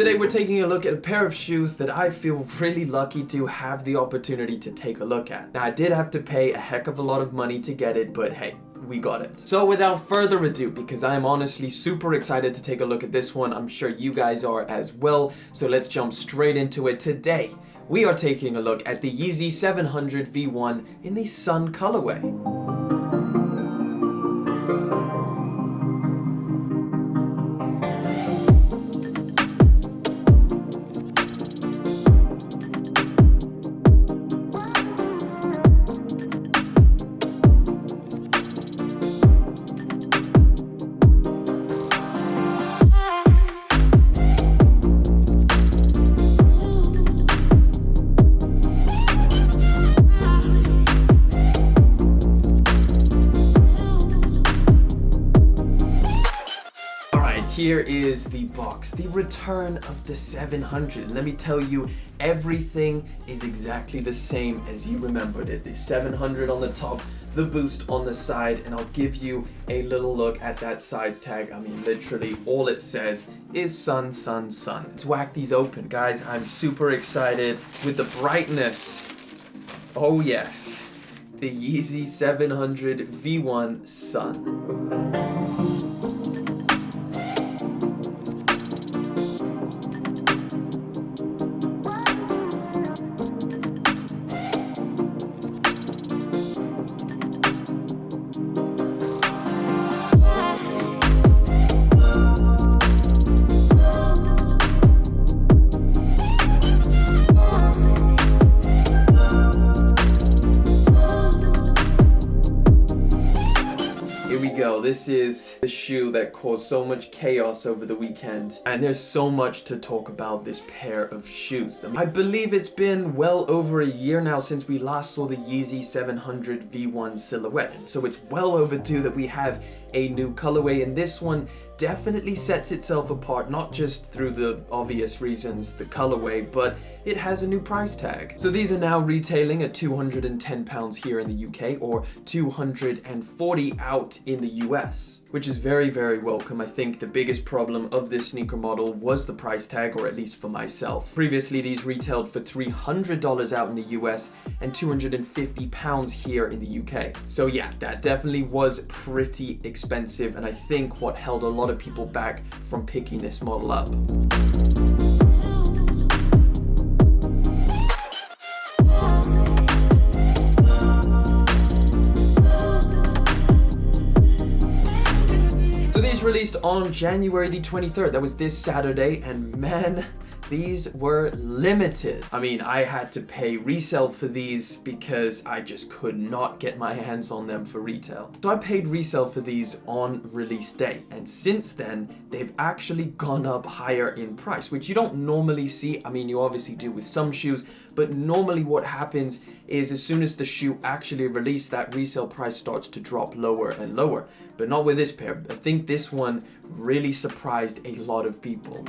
Today we're taking a look at a pair of shoes that I feel really lucky to have the opportunity to take a look at. Now I did have to pay a heck of a lot of money to get it, but hey, we got it. So without further ado, because I am honestly super excited to take a look at this one, I'm sure you guys are as well, so let's jump straight into it. Today, we are taking a look at the Yeezy 700 V1 in the Sun colorway. Here is the box, the return of the 700. And let me tell you, everything is exactly the same as you remembered it. The 700 on the top, the boost on the side, and I'll give you a little look at that size tag. I mean, literally all it says is sun, sun, sun. Let's whack these open, guys. I'm super excited with the brightness. Oh yes, the Yeezy 700 V1 Sun. This is the shoe that caused so much chaos over the weekend, and there's so much to talk about this pair of shoes. I believe it's been well over a year now since we last saw the Yeezy 700 V1 silhouette, so it's well overdue that we have a new colorway, and this one definitely sets itself apart, not just through the obvious reasons, the colorway, but it has a new price tag. So these are now retailing at £210 here in the UK or $240 out in the US, which is very, very welcome. I think the biggest problem of this sneaker model was the price tag, or at least for myself. Previously, these retailed for $300 out in the US and £250 here in the UK. So yeah, that definitely was pretty expensive, and I think what held a lot of people back from picking this model up. So these released on January the 23rd. That was this Saturday, and man, these were limited. I mean, I had to pay resale for these because I just could not get my hands on them for retail. So I paid resale for these on release day, and since then, they've actually gone up higher in price, which you don't normally see. I mean, you obviously do with some shoes, but normally what happens is as soon as the shoe actually released, that resale price starts to drop lower and lower. But not with this pair. I think this one really surprised a lot of people.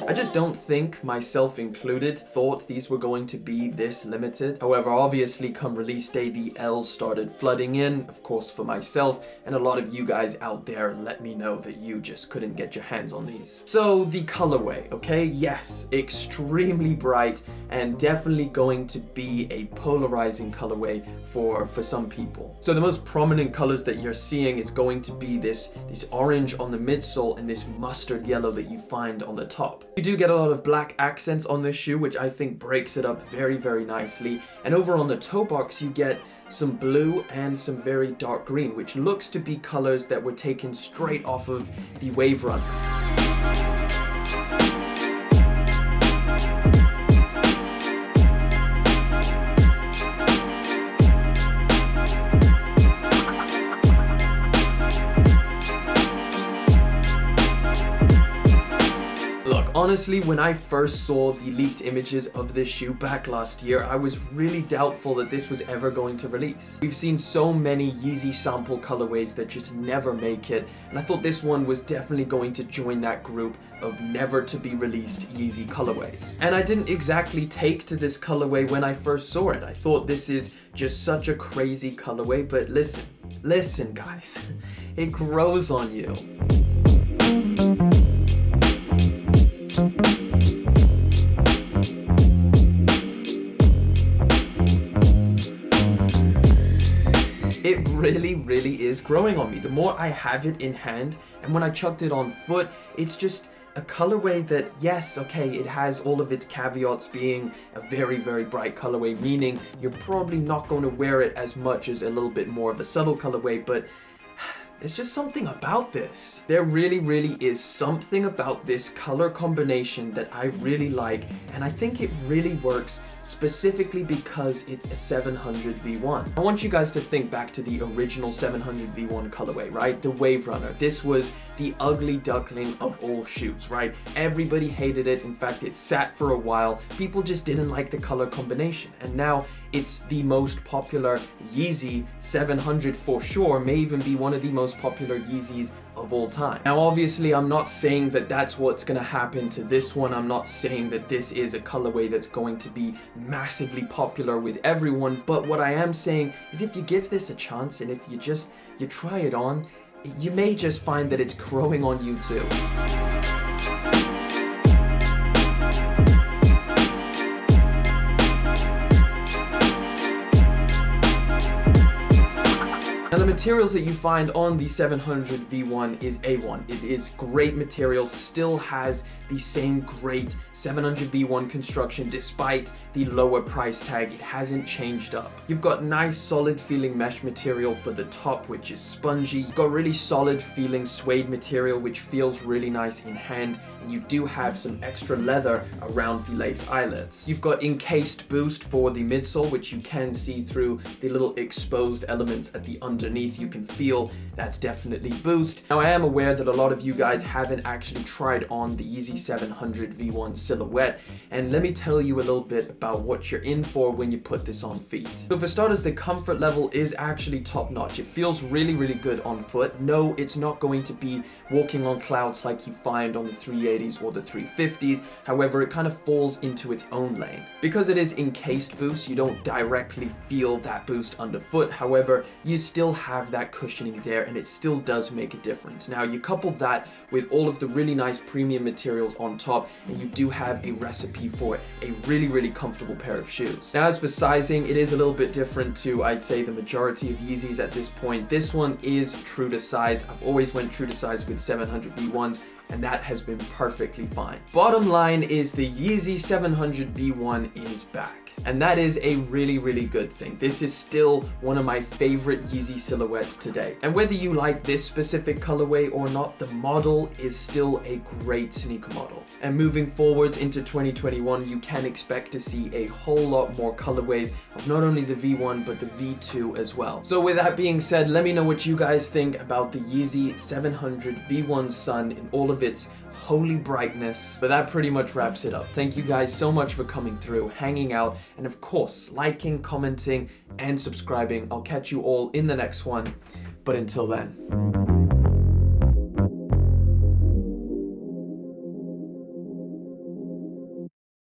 I just don't think, myself included, thought these were going to be this limited. However, obviously come release day, the L's started flooding in, of course for myself, and a lot of you guys out there let me know that you just couldn't get your hands on these. So the colorway, okay, yes, extremely bright and definitely going to be a polarizing colorway for some people. So the most prominent colors that you're seeing is going to be this orange on the midsole and this mustard yellow that you find on the top. You do get a lot of black accents on this shoe, which I think breaks it up very, very nicely. And over on the toe box, you get some blue and some very dark green, which looks to be colors that were taken straight off of the Wave Run. Honestly, when I first saw the leaked images of this shoe back last year, I was really doubtful that this was ever going to release. We've seen so many Yeezy sample colorways that just never make it, and I thought this one was definitely going to join that group of never to be released Yeezy colorways. And I didn't exactly take to this colorway when I first saw it. I thought this is just such a crazy colorway, but listen guys, it grows on you. It really is growing on me. The more I have it in hand, and when I chucked it on foot, it's just a colorway that, yes, okay, it has all of its caveats being a very bright colorway, meaning you're probably not going to wear it as much as a little bit more of a subtle colorway, but there's just something about this. There really is something about this color combination that I really like, and I think it really works specifically because it's a 700 V1. I want you guys to think back to the original 700 V1 colorway, right? The Wave Runner. This was the ugly duckling of all shoes, right? Everybody hated it. In fact, it sat for a while. People just didn't like the color combination, and now it's the most popular Yeezy 700 for sure, may even be one of the most popular Yeezys of all time. Now obviously I'm not saying that that's what's gonna happen to this one. I'm not saying that this is a colorway that's going to be massively popular with everyone, but what I am saying is if you give this a chance and if you try it on, you may just find that it's growing on you too. Now the materials that you find on the 700 V1 is A1. It is great material, still has the same great 700 V1 construction despite the lower price tag. It hasn't changed up. You've got nice solid feeling mesh material for the top, which is spongy. You've got really solid feeling suede material, which feels really nice in hand, and you do have some extra leather around the lace eyelets. You've got encased boost for the midsole, which you can see through the little exposed elements at the underneath. You can feel that's definitely boost. Now I am aware that a lot of you guys haven't actually tried on the Yeezy 700 V1 silhouette, and let me tell you a little bit about what you're in for when you put this on feet. So for starters, the comfort level is actually top notch. It feels really good on foot. No, it's not going to be walking on clouds like you find on the 380s or the 350s. However, it kind of falls into its own lane. Because it is encased boost, you don't directly feel that boost underfoot. However, you still have that cushioning there, and it still does make a difference. Now you couple that with all of the really nice premium materials on top, and you do have a recipe for a really comfortable pair of shoes. Now as for sizing, it is a little bit different to, I'd say, the majority of Yeezys at this point. This one is true to size. I've always went true to size with 700 V1s, and that has been perfectly fine. Bottom line is the Yeezy 700 V1 is back. And that is a really good thing. This is still one of my favorite Yeezy silhouettes today. And whether you like this specific colorway or not, the model is still a great sneaker model. And moving forwards into 2021, you can expect to see a whole lot more colorways of not only the V1, but the V2 as well. So with that being said, let me know what you guys think about the Yeezy 700 V1 Sun in all of its holy brightness. But that pretty much wraps it up. Thank you guys so much for coming through, hanging out, and of course, liking, commenting, and subscribing. I'll catch you all in the next one. But until then.